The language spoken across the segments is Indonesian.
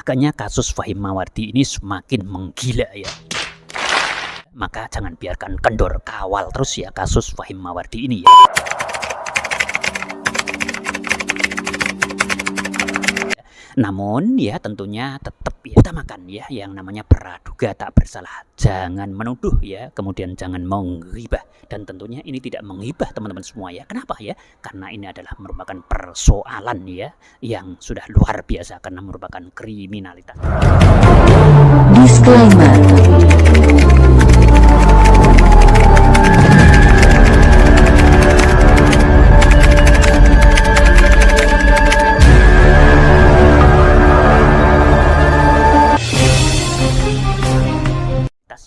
Agaknya kasus Fahim Mawardi ini semakin menggila ya. Maka jangan biarkan kendor, kawal terus ya kasus Fahim Mawardi ini ya. Namun ya tentunya tetap ya, utamakan ya yang namanya praduga tak bersalah. Jangan menuduh ya, kemudian jangan menghibah. Dan tentunya ini tidak menghibah teman-teman semua ya. Kenapa ya? Karena ini adalah merupakan persoalan ya yang sudah luar biasa karena merupakan kriminalitas. Disclaimer.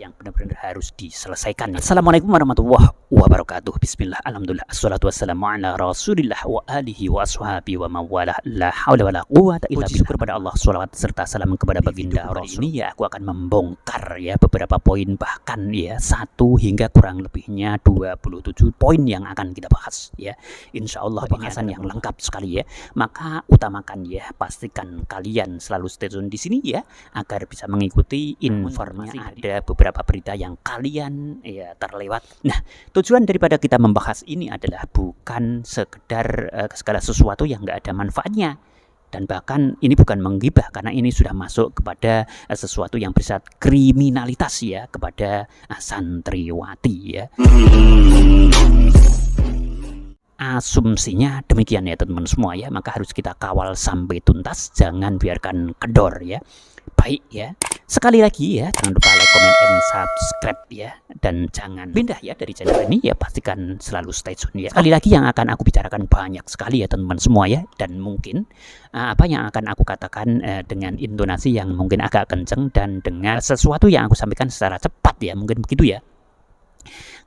Yang benar-benar harus diselesaikan. Assalamualaikum warahmatullahi wabarakatuh. Bismillah, alhamdulillah, assalatu wassalamu ala rasulillah wa alihi wa ashabi wa mawalah. La hawla wa la quwata illa billah. Syukur pada Allah, salawat serta salam kepada baginda Rasul. Ini ya aku akan membongkar ya beberapa poin, bahkan ya 1 hingga kurang lebihnya 27 poin yang akan kita bahas ya. Insya Allah bahasan yang lengkap sekali ya. Maka utamakan ya, pastikan kalian selalu stay tune di sini ya agar bisa mengikuti informasi. Ada beberapa berita yang kalian ya terlewat. Nah, tujuan daripada kita membahas ini adalah bukan sekedar segala sesuatu yang nggak ada manfaatnya, dan bahkan ini bukan menggibah karena ini sudah masuk kepada sesuatu yang bersifat kriminalitas ya kepada santriwati ya. Asumsinya demikian ya teman-teman semua ya, maka harus kita kawal sampai tuntas, jangan biarkan kendor ya. Baik ya, sekali lagi ya, jangan lupa like, comment, and subscribe ya, dan jangan pindah ya dari channel ini ya, pastikan selalu stay tune ya. Sekali lagi yang akan aku bicarakan banyak sekali ya teman-teman semua ya, dan mungkin apa yang akan aku katakan dengan intonasi yang mungkin agak kenceng dan dengan sesuatu yang aku sampaikan secara cepat ya, mungkin begitu ya,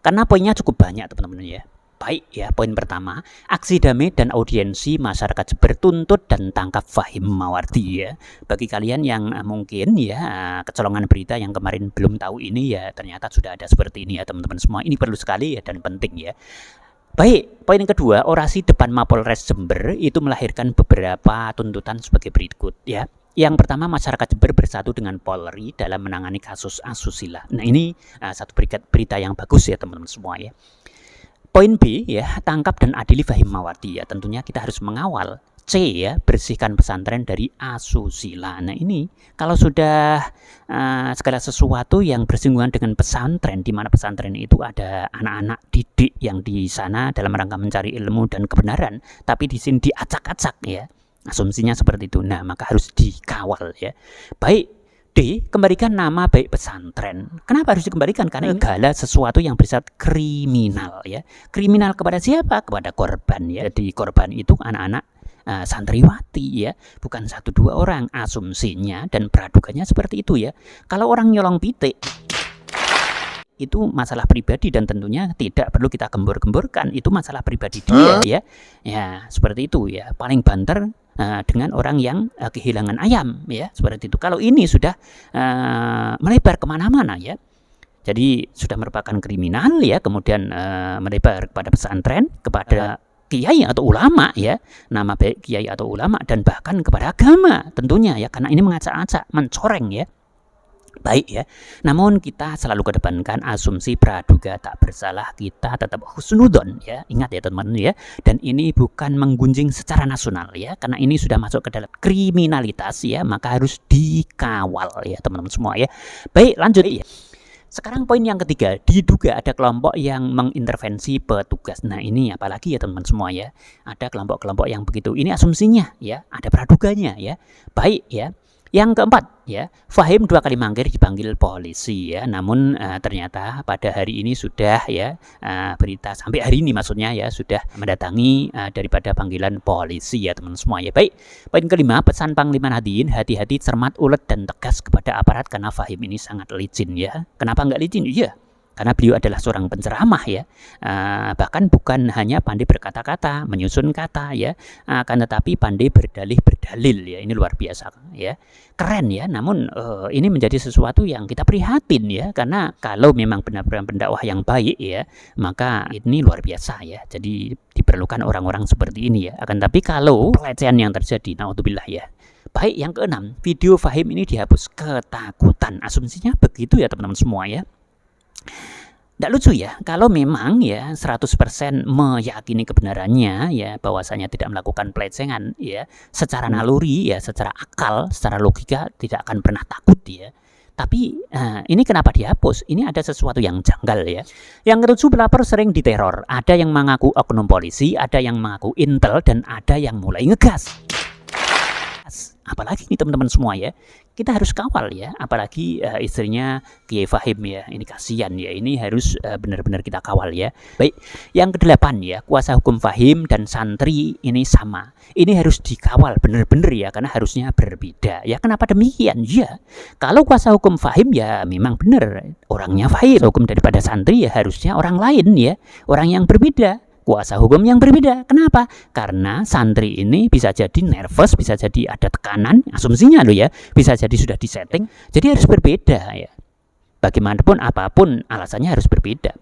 karena poinnya cukup banyak teman-teman ya. Baik ya, poin pertama, aksi damai dan audiensi masyarakat Jember tuntut dan tangkap Fahim Mawardi ya. Bagi kalian yang mungkin ya kecolongan berita yang kemarin belum tahu ini ya, ternyata sudah ada seperti ini ya teman-teman semua. Ini perlu sekali ya dan penting ya. Baik, poin yang kedua, orasi depan Mapolres Jember itu melahirkan beberapa tuntutan sebagai berikut ya. Yang pertama, masyarakat Jember bersatu dengan Polri dalam menangani kasus asusila. Nah, ini satu berita yang bagus ya teman-teman semua ya. Poin B ya, tangkap dan adili Fahim Mawardi ya. Tentunya kita harus mengawal. C ya, bersihkan pesantren dari asusila. Nah ini kalau sudah segala sesuatu yang bersinggungan dengan pesantren, di mana pesantren itu ada anak-anak didik yang di sana dalam rangka mencari ilmu dan kebenaran, tapi di sini diacak-acak ya. Asumsinya seperti itu. Nah maka harus dikawal ya. Baik. D. Kembalikan nama baik pesantren. Kenapa harus dikembalikan? Karena segala sesuatu yang bersifat kriminal ya. Kriminal kepada siapa? Kepada korban ya. Jadi korban itu anak-anak santriwati ya, bukan 1-2 orang. Asumsinya dan praduganya seperti itu ya. Kalau orang nyolong pitik itu masalah pribadi dan tentunya tidak perlu kita gembor-gemborkan, itu masalah pribadi dia ya. Ya, seperti itu ya. Paling banter dengan orang yang kehilangan ayam ya, seperti itu. Kalau ini sudah melebar kemana-mana ya, jadi sudah merupakan kriminal ya, kemudian melebar kepada pesantren, kepada kiai atau ulama ya, nama baik kiai atau ulama, dan bahkan kepada agama tentunya ya, karena ini mengacak-acak, mencoreng ya. Baik ya, namun kita selalu kedepankan asumsi praduga tak bersalah, kita tetap husnudon ya, ingat ya teman-teman ya, dan ini bukan menggunjing secara nasional ya, karena ini sudah masuk ke dalam kriminalitas ya, maka harus dikawal ya teman-teman semua ya. Baik, lanjut ya. Sekarang poin yang ketiga, diduga ada kelompok yang mengintervensi petugas. Nah ini apalagi ya teman-teman semua ya, ada kelompok-kelompok yang begitu, ini asumsinya ya, ada praduganya ya. Baik ya. Yang keempat ya, Fahim 2 kali mangkir dipanggil polisi ya, namun ternyata pada hari ini sudah ya, berita sampai hari ini maksudnya ya, sudah mendatangi daripada panggilan polisi ya teman semua ya. Baik, poin kelima, pesan Panglima Nahdien, hati-hati, cermat, ulet, dan tegas kepada aparat karena Fahim ini sangat licin ya. Kenapa nggak licin? Iya, karena beliau adalah seorang penceramah ya, bahkan bukan hanya pandai berkata-kata, menyusun kata ya, akan tetapi pandai berdalih-berdalil ya, ini luar biasa ya, keren ya. Namun ini menjadi sesuatu yang kita prihatin ya, karena kalau memang benar-benar pendakwah yang baik ya, maka ini luar biasa ya, jadi diperlukan orang-orang seperti ini ya. Akan tapi kalau pelecehan yang terjadi, naudzubillah ya, Baik, yang keenam, video Fahim ini dihapus. Ketakutan. Asumsinya begitu ya teman-teman semua ya. Nggak lucu ya, kalau memang ya 100% meyakini kebenarannya ya, bahwasanya tidak melakukan pelecehan ya, secara naluri ya, secara akal, secara logika tidak akan pernah takut ya. Tapi ini kenapa dihapus? Ini ada sesuatu yang janggal ya. Yang lucu, pelapor sering diteror. Ada yang mengaku oknum polisi, ada yang mengaku intel, dan ada yang mulai ngegas. Apalagi nih teman-teman semua ya, kita harus kawal ya, apalagi istrinya Kiai Fahim ya, ini kasihan ya, ini harus benar-benar kita kawal ya. Baik, yang kedelapan ya, kuasa hukum Fahim dan santri ini sama, ini harus dikawal benar-benar ya, karena harusnya berbeda ya. Kenapa demikian ya? Kalau kuasa hukum Fahim ya memang benar orangnya Fahim, hukum daripada santri ya harusnya orang lain ya, orang yang berbeda, kuasa hukum yang berbeda. Kenapa? Karena santri ini bisa jadi nervous, bisa jadi ada tekanan, asumsinya loh ya, bisa jadi sudah disetting, jadi harus berbeda ya. Bagaimanapun apapun alasannya harus berbeda.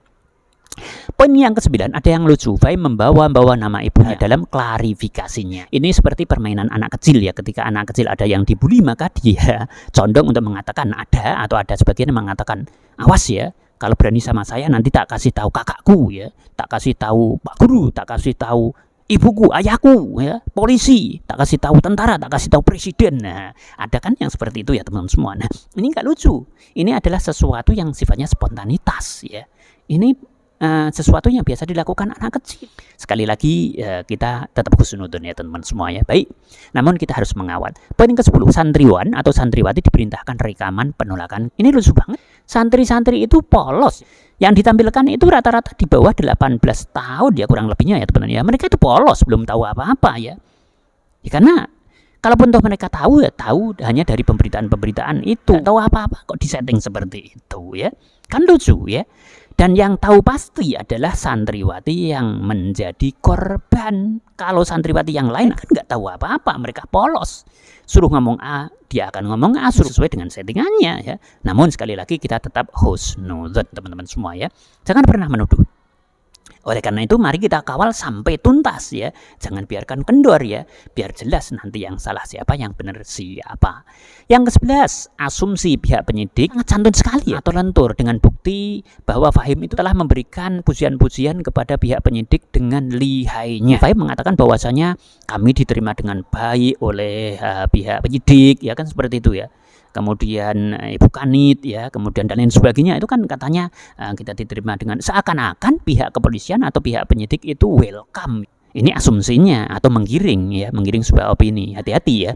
Poin yang ke-9, ada yang lucu. Fahim membawa nama ibunya dalam klarifikasinya. Ini seperti permainan anak kecil ya. Ketika anak kecil ada yang dibully, maka dia condong untuk mengatakan ada, atau ada sebagian yang mengatakan awas ya, kalau berani sama saya nanti tak kasih tahu kakakku ya, tak kasih tahu pak guru, tak kasih tahu ibuku, ayahku ya, polisi, tak kasih tahu tentara, tak kasih tahu presiden. Nah, ada kan yang seperti itu ya teman-teman semua. Nah, ini nggak lucu. Ini adalah sesuatu yang sifatnya spontanitas ya. Ini sesuatu yang biasa dilakukan anak kecil. Sekali lagi kita tetap husnudon ya teman-teman semua ya. Baik, namun kita harus mengawal. Poin ke-10, santriwan atau santriwati diperintahkan rekaman penolakan. Ini lucu banget. Santri-santri itu polos. Yang ditampilkan itu rata-rata di bawah 18 tahun ya, kurang lebihnya ya teman-teman ya. Mereka itu polos, belum tahu apa-apa ya. Ya karena kalaupun toh mereka tahu ya, tahu hanya dari pemberitaan-pemberitaan itu. Tahu apa-apa kok disetting seperti itu ya. Kan lucu ya. Dan yang tahu pasti adalah santriwati yang menjadi korban. Kalau santriwati yang lain kan nggak tahu apa-apa, mereka polos. Suruh ngomong A, dia akan ngomong A sesuai dengan settingannya ya. Namun sekali lagi kita tetap husnudzon teman-teman semua ya. Jangan pernah menuduh. Oleh karena itu mari kita kawal sampai tuntas ya. Jangan biarkan kendor ya. Biar jelas nanti yang salah siapa, yang benar siapa. Yang ke-11, asumsi pihak penyidik sangat santun sekali atau lentur dengan bukti bahwa Fahim itu telah memberikan pujian-pujian kepada pihak penyidik dengan lihainya. Fahim mengatakan bahwasanya kami diterima dengan baik oleh pihak penyidik ya, kan seperti itu ya. Kemudian Ibu Kanit ya, kemudian dan lain sebagainya, itu kan katanya kita diterima dengan seakan-akan pihak kepolisian atau pihak penyidik itu welcome. Ini asumsinya atau menggiring ya, menggiring sebuah opini. Hati-hati ya.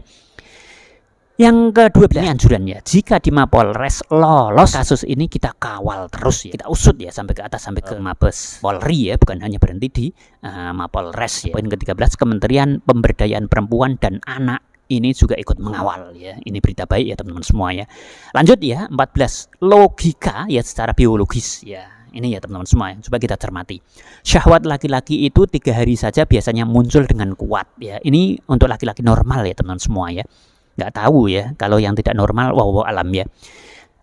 Yang ke-12, ini anjuran ya, jika di Mapolres lolos kasus ini kita kawal terus ya, kita usut ya sampai ke atas, sampai ke Mabes Polri ya, bukan hanya berhenti di Mapolres ya. Poin ke-13, Kementerian Pemberdayaan Perempuan dan Anak ini juga ikut mengawal ya. Ini berita baik ya teman-teman semua ya. Lanjut ya, 14, logika ya secara biologis ya. Ini ya teman-teman semua, coba kita cermati. Syahwat laki-laki itu 3 hari saja biasanya muncul dengan kuat ya. Ini untuk laki-laki normal ya teman-teman semua ya. Nggak tahu ya, kalau yang tidak normal, wow alam ya.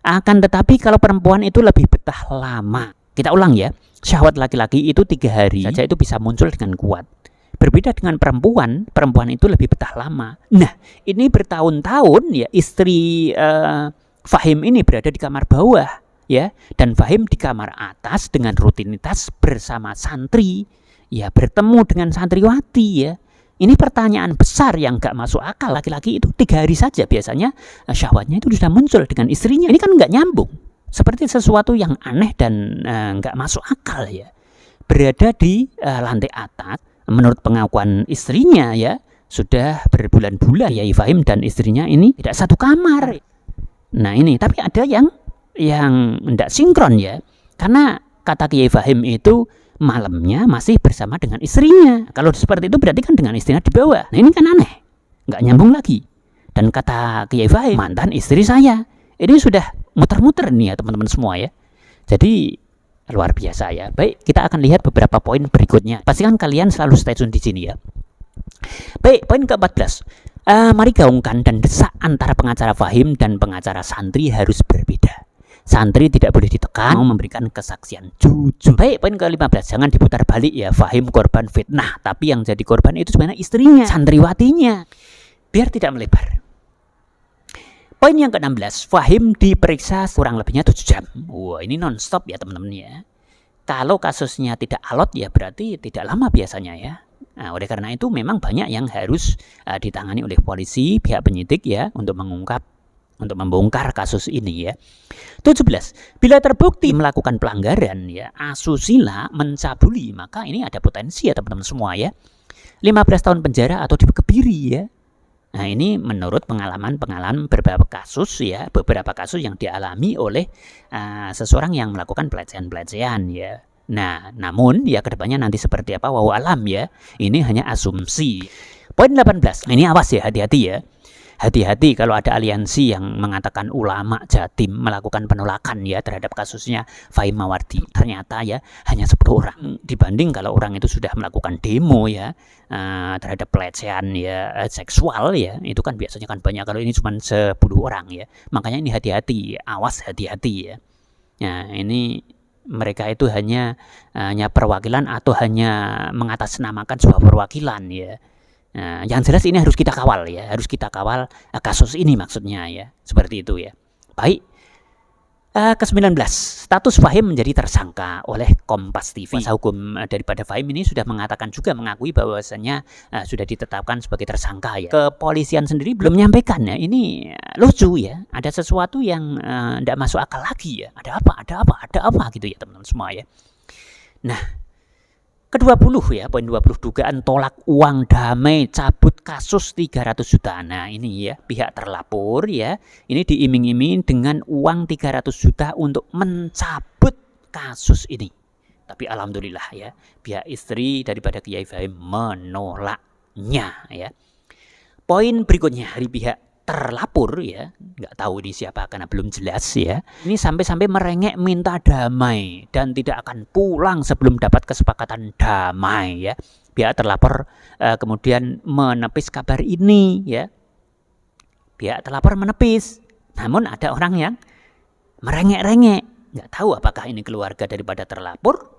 Akan tetapi kalau perempuan itu lebih betah lama. Kita ulang ya, syahwat laki-laki itu 3 hari saja itu bisa muncul dengan kuat. Berbeda dengan perempuan itu lebih betah lama. Nah, ini bertahun-tahun ya istri Fahim ini berada di kamar bawah ya, dan Fahim di kamar atas dengan rutinitas bersama santri ya, bertemu dengan santriwati ya. Ini pertanyaan besar yang gak masuk akal. Laki-laki itu 3 hari saja biasanya syahwatnya itu sudah muncul dengan istrinya. Ini kan gak nyambung, seperti sesuatu yang aneh dan gak masuk akal ya. Berada di lantai atas, menurut pengakuan istrinya ya, sudah berbulan-bulan ya Fahim dan istrinya ini tidak satu kamar. Nah ini, tapi ada yang tidak sinkron ya, karena kata Kiai Fahim itu malamnya masih bersama dengan istrinya. Kalau seperti itu berarti kan dengan istrinya di bawah. Nah ini kan aneh, nggak nyambung lagi. Dan kata Kiai Fahim, mantan istri saya. Ini sudah muter-muter nih ya teman-teman semua ya. Jadi luar biasa ya. Baik, kita akan lihat beberapa poin berikutnya. Pastikan kalian selalu stay tune di sini ya. Baik, poin ke-14. Mari gaungkan dan desak antara pengacara Fahim dan pengacara santri harus berbeda. Santri tidak boleh ditekan, mau memberikan kesaksian jujur. Baik, poin ke-15, jangan diputar balik ya. Fahim korban fitnah, tapi yang jadi korban itu sebenarnya istrinya, santriwatinya. Biar tidak melebar. Poin yang ke-16, Fahim diperiksa kurang lebihnya 7 jam. Wah, ini non-stop ya teman-teman ya. Kalau kasusnya tidak alot ya berarti tidak lama biasanya ya. Nah, oleh karena itu memang banyak yang harus ditangani oleh polisi, pihak penyidik ya untuk membongkar kasus ini ya. 17. Bila terbukti melakukan pelanggaran ya, asusila, mencabuli, maka ini ada potensi ya teman-teman semua ya. 15 tahun penjara atau dikebiri ya. Nah, ini menurut pengalaman beberapa kasus yang dialami oleh seseorang yang melakukan pelecehan ya. Nah, namun ya kedepannya nanti seperti apa wallahu alam ya. Ini hanya asumsi. Poin 18. Ini awas ya, hati-hati ya. Hati-hati kalau ada aliansi yang mengatakan ulama Jatim melakukan penolakan ya terhadap kasusnya Fahim Mawardi. Ternyata ya hanya 10 orang. Dibanding kalau orang itu sudah melakukan demo ya terhadap pelecehan ya seksual ya, itu kan biasanya kan banyak. Kalau ini cuma 10 orang ya. Makanya ini hati-hati, awas hati-hati ya. Nah, ini mereka itu hanya perwakilan atau hanya mengatasnamakan sebuah perwakilan ya. Nah, yang jelas ini harus kita kawal ya, harus kita kawal kasus ini maksudnya ya, seperti itu ya. Baik, ke-19, status Fahim menjadi tersangka oleh Kompas TV. Kuasa hukum daripada Fahim ini sudah mengakui bahwasanya sudah ditetapkan sebagai tersangka ya. Kepolisian sendiri belum menyampaikan ya, ini lucu ya, ada sesuatu yang tidak masuk akal lagi ya. Ada apa gitu ya teman-teman semua ya. Nah, ke-20 ya, poin 20, dugaan tolak uang damai cabut kasus 300 juta. Nah, ini ya, pihak terlapor ya, ini diiming-iming dengan uang 300 juta untuk mencabut kasus ini. Tapi alhamdulillah ya, pihak istri daripada Kiai Fahim menolaknya ya. Poin berikutnya dari pihak terlapor ya, nggak tahu ini siapa karena belum jelas ya. Ini sampai merengek minta damai dan tidak akan pulang sebelum dapat kesepakatan damai ya. Pihak terlapor kemudian menepis kabar ini ya. Pihak terlapor menepis. Namun ada orang yang merengek-rengek. Nggak tahu apakah ini keluarga daripada terlapor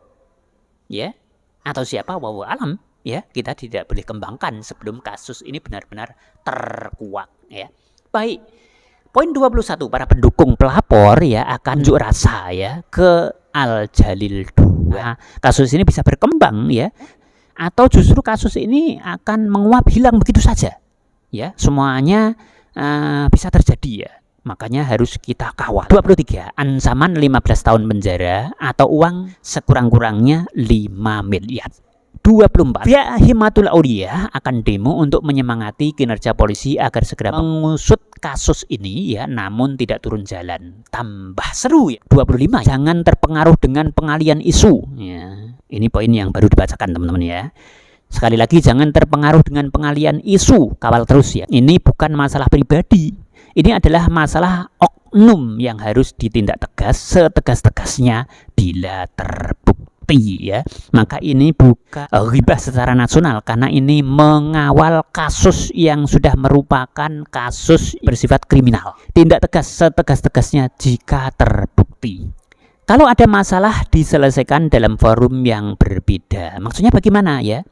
ya atau siapa, wallahu alam. Ya, kita tidak boleh kembangkan sebelum kasus ini benar-benar terkuak ya. Baik. Poin 21, para pendukung pelapor ya akan unjuk rasa ya ke Al Jalil 2. Kasus ini bisa berkembang ya, atau justru kasus ini akan menguap hilang begitu saja. Ya, semuanya bisa terjadi ya. Makanya harus kita kawal. 23, ancaman 15 tahun penjara atau uang sekurang-kurangnya 5 miliar. 24. Pihak Himatul Aulia akan demo untuk menyemangati kinerja polisi agar segera mengusut kasus ini ya, namun tidak turun jalan. Tambah seru ya. 25. Jangan terpengaruh dengan pengalian isu ya. Ini poin yang baru dibacakan teman-teman ya. Sekali lagi, jangan terpengaruh dengan pengalian isu. Kawal terus ya. Ini bukan masalah pribadi. Ini adalah masalah oknum yang harus ditindak tegas setegas-tegasnya bila terbukti ya. Maka ini bukan ghibah secara nasional, karena ini mengawal kasus yang sudah merupakan kasus bersifat kriminal. Tindak tegas setegas-tegasnya jika terbukti. Kalau ada masalah diselesaikan dalam forum yang berbeda. Maksudnya bagaimana ya?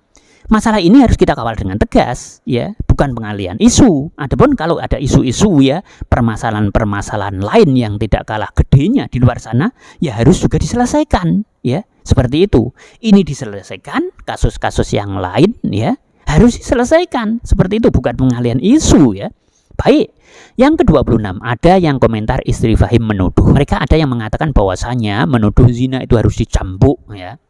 Masalah ini harus kita kawal dengan tegas ya, bukan pengalian isu. Adapun kalau ada isu-isu ya, permasalahan-permasalahan lain yang tidak kalah gedenya di luar sana ya harus juga diselesaikan ya. Seperti itu. Ini diselesaikan, kasus-kasus yang lain ya harus diselesaikan. Seperti itu, bukan pengalian isu ya. Baik. Yang ke-26, ada yang komentar istri Fahim menuduh. Mereka ada yang mengatakan bahwasanya menuduh zina itu harus dicambuk ya.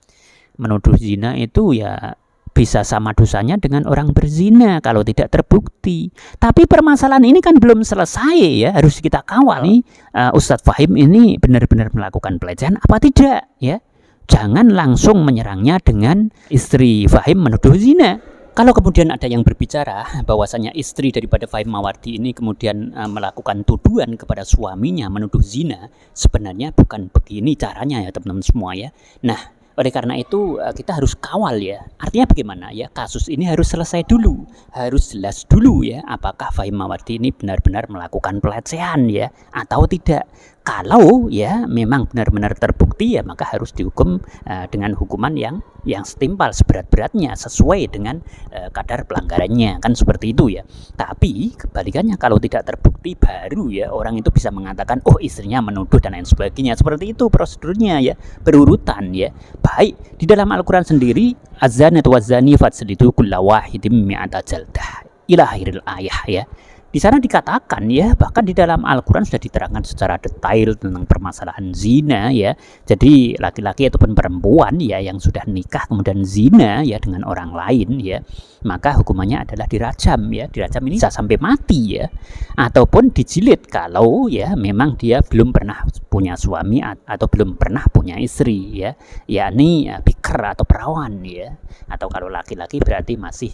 Menuduh zina itu ya bisa sama dosanya dengan orang berzina kalau tidak terbukti. Tapi permasalahan ini kan belum selesai ya, harus kita kawal nih. Ustadz Fahim ini benar-benar melakukan pelecehan apa tidak ya? Jangan langsung menyerangnya dengan istri Fahim menuduh zina. Kalau kemudian ada yang berbicara bahwasanya istri daripada Fahim Mawardi ini kemudian melakukan tuduhan kepada suaminya menuduh zina, sebenarnya bukan begini caranya ya teman-teman semua ya. Nah, oleh karena itu kita harus kawal ya. Artinya bagaimana ya? Kasus ini harus selesai dulu, harus jelas dulu ya. Apakah Fahim Mawardi ini benar-benar melakukan pelecehan ya atau tidak? kalau ya memang benar-benar terbukti ya maka harus dihukum dengan hukuman yang setimpal seberat-beratnya sesuai dengan kadar pelanggarannya, kan seperti itu ya. Tapi kebalikannya, kalau tidak terbukti baru ya orang itu bisa mengatakan oh istrinya menuduh dan lain sebagainya. Seperti itu prosedurnya ya, berurutan ya. Baik, di dalam Al-Qur'an sendiri az-zanatu waz-zani fajlidu kulla wahidin mi'ata jaldah ila akhiril ayah ya. Di sana dikatakan ya, bahkan di dalam Al-Quran sudah diterangkan secara detail tentang permasalahan zina ya. Jadi laki-laki ataupun perempuan ya yang sudah nikah kemudian zina ya dengan orang lain ya, maka hukumannya adalah dirajam ya. Dirajam ini bisa sampai mati ya, ataupun dijilid kalau ya memang dia belum pernah punya suami atau belum pernah punya istri ya, yakni bikr atau perawan ya. Atau kalau laki-laki berarti masih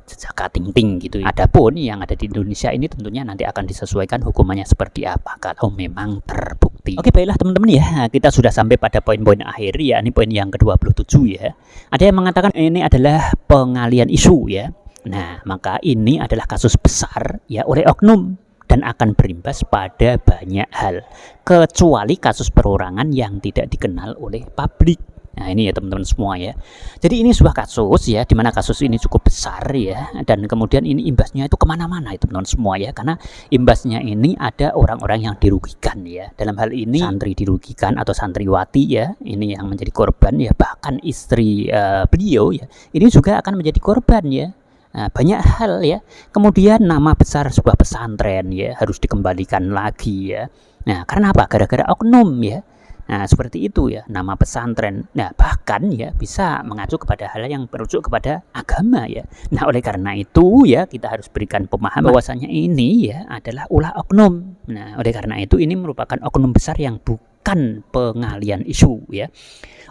jejaka ting-ting gitu. Adapun yang ada di Indonesia ini tentunya nanti akan disesuaikan hukumannya seperti apa kalau memang terbukti. Oke, baiklah teman-teman ya, kita sudah sampai pada poin-poin akhir ya, ini poin yang ke-27 ya. Ada yang mengatakan ini adalah pengalian isu ya. Nah, maka ini adalah kasus besar ya oleh oknum dan akan berimbas pada banyak hal, kecuali kasus perorangan yang tidak dikenal oleh publik. Nah ini ya teman-teman semua ya. Jadi ini sebuah kasus ya, dimana kasus ini cukup besar ya, dan kemudian ini imbasnya itu kemana-mana itu teman-teman semua ya, karena imbasnya ini ada orang-orang yang dirugikan ya. Dalam hal ini santri dirugikan atau santriwati ya, ini yang menjadi korban ya, bahkan istri beliau ya, ini juga akan menjadi korban ya. Nah, banyak hal ya. Kemudian nama besar sebuah pesantren ya harus dikembalikan lagi ya. Nah karena apa? Gara-gara oknum ya. Nah seperti itu ya, nama pesantren. Nah bahkan ya bisa mengacu kepada hal yang merujuk kepada agama ya. Nah oleh karena itu ya kita harus berikan pemahaman bahwasanya ini ya adalah ulah oknum. Nah oleh karena itu ini merupakan oknum besar yang bukan pengalian isu ya.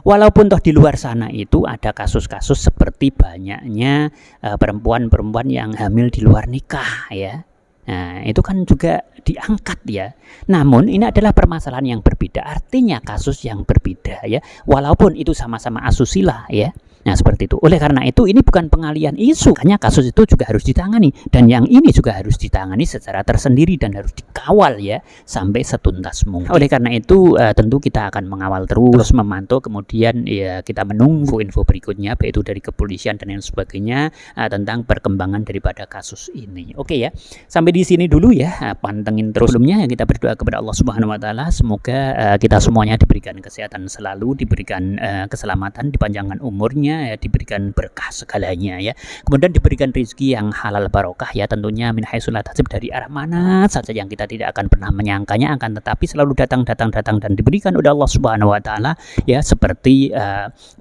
Walaupun toh di luar sana itu ada kasus-kasus seperti banyaknya perempuan-perempuan yang hamil di luar nikah ya. Nah, itu kan juga diangkat ya. Namun ini adalah permasalahan yang berbeda, artinya kasus yang berbeda ya. Walaupun itu sama-sama asusila ya. Nah seperti itu. Oleh karena itu ini bukan pengalian isu, makanya kasus itu juga harus ditangani, dan yang ini juga harus ditangani secara tersendiri dan harus dikawal ya sampai setuntas mungkin. Oleh karena itu tentu kita akan mengawal terus memantau, kemudian ya kita menunggu info berikutnya baik itu dari kepolisian dan lain sebagainya tentang perkembangan daripada kasus ini. Oke ya, sampai di sini dulu ya, pantengin terus. Sebelumnya ya kita berdoa kepada Allah Subhanahu Wa Taala, semoga kita semuanya diberikan kesehatan selalu, diberikan keselamatan, dipanjangkan umurnya ya, diberikan berkah segalanya ya, kemudian diberikan rezeki yang halal barokah ya, tentunya min haitsu la tahtasib, dari arah mana saja yang kita tidak akan pernah menyangkanya, akan tetapi selalu datang dan diberikan oleh Allah Subhanahu Wa Taala ya, seperti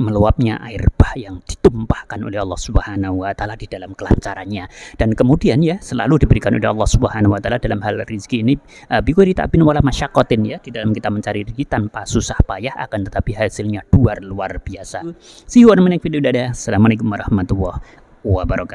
meluapnya air bah yang ditumpahkan oleh Allah Subhanahu Wa Taala di dalam kelancarannya, dan kemudian ya selalu diberikan oleh Allah Subhanahu Wa Taala dalam hal rezeki ini bighairi ta'bin wala masyaqqatin ya, di dalam kita mencari rezeki tanpa susah payah, akan tetapi hasilnya luar biasa. See you on the next video. Dadah. Assalamualaikum warahmatullahi wabarakatuh.